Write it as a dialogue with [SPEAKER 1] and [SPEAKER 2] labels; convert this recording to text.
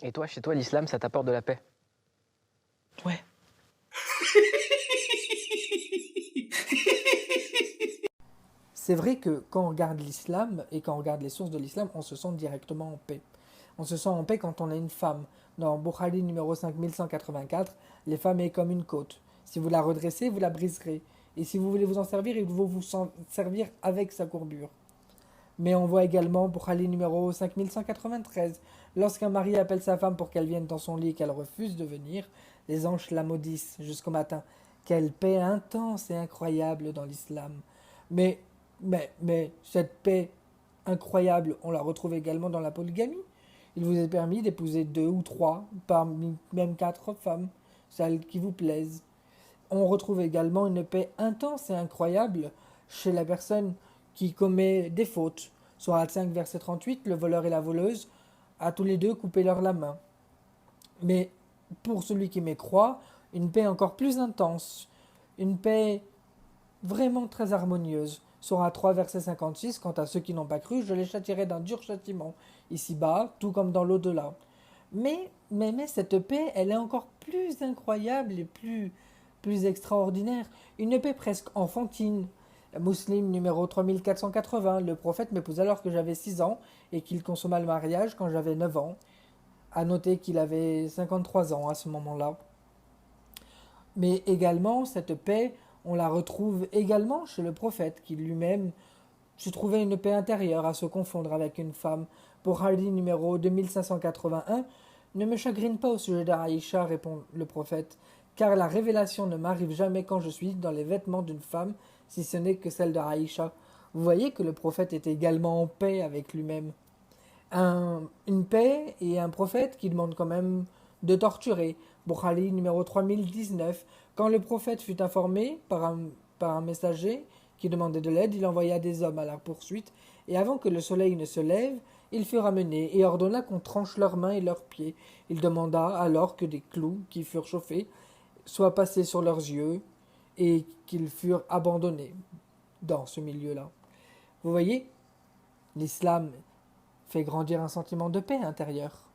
[SPEAKER 1] Et toi, chez toi, l'islam, ça t'apporte de la paix?
[SPEAKER 2] Ouais. C'est vrai que quand on regarde l'islam et quand on regarde les sources de l'islam, on se sent directement en paix. On se sent en paix quand on est une femme. Dans Bukhari numéro 5184, les femmes est comme une côte. Si vous la redressez, vous la briserez. Et si vous voulez vous en servir, il faut servir avec sa courbure. Mais on voit également Bukhari numéro 5193, lorsqu'un mari appelle sa femme pour qu'elle vienne dans son lit et qu'elle refuse de venir, les anges la maudissent jusqu'au matin. Quelle paix intense et incroyable dans l'islam. Mais, mais cette paix incroyable, on la retrouve également dans la polygamie. Il vous est permis d'épouser 2 ou 3, parmi même 4 femmes, celles qui vous plaisent. On retrouve également une paix intense et incroyable chez la personne qui commet des fautes. Sourate 5, verset 38, le voleur et la voleuse, à tous les deux, coupez-leur la main. Mais pour celui qui mécroit, une paix encore plus intense, une paix vraiment très harmonieuse. Sourate 3, verset 56, quant à ceux qui n'ont pas cru, je les châtierai d'un dur châtiment, ici-bas, tout comme dans l'au-delà. Mais cette paix, elle est encore plus incroyable et plus extraordinaire. Une paix presque enfantine. Muslim numéro 3480, le prophète m'épousa alors que j'avais 6 ans et qu'il consomma le mariage quand j'avais 9 ans. À noter qu'il avait 53 ans à ce moment-là. Mais également, cette paix, on la retrouve également chez le prophète, qui lui-même se trouvait une paix intérieure à se confondre avec une femme. Pour Hardy numéro 2581, ne me chagrine pas au sujet d'Aïcha, répond le prophète, car la révélation ne m'arrive jamais quand je suis dans les vêtements d'une femme, si ce n'est que celle d'Aïcha. Vous voyez que le prophète était également en paix avec lui-même. Une paix et un prophète qui demande quand même de torturer. Bukhari numéro 3019. Quand le prophète fut informé par un messager qui demandait de l'aide, il envoya des hommes à la poursuite, et avant que le soleil ne se lève, il fut ramené et ordonna qu'on tranche leurs mains et leurs pieds. Il demanda alors que des clous qui furent chauffés soient passés sur leurs yeux et qu'ils furent abandonnés dans ce milieu-là. Vous voyez, l'islam fait grandir un sentiment de paix intérieure.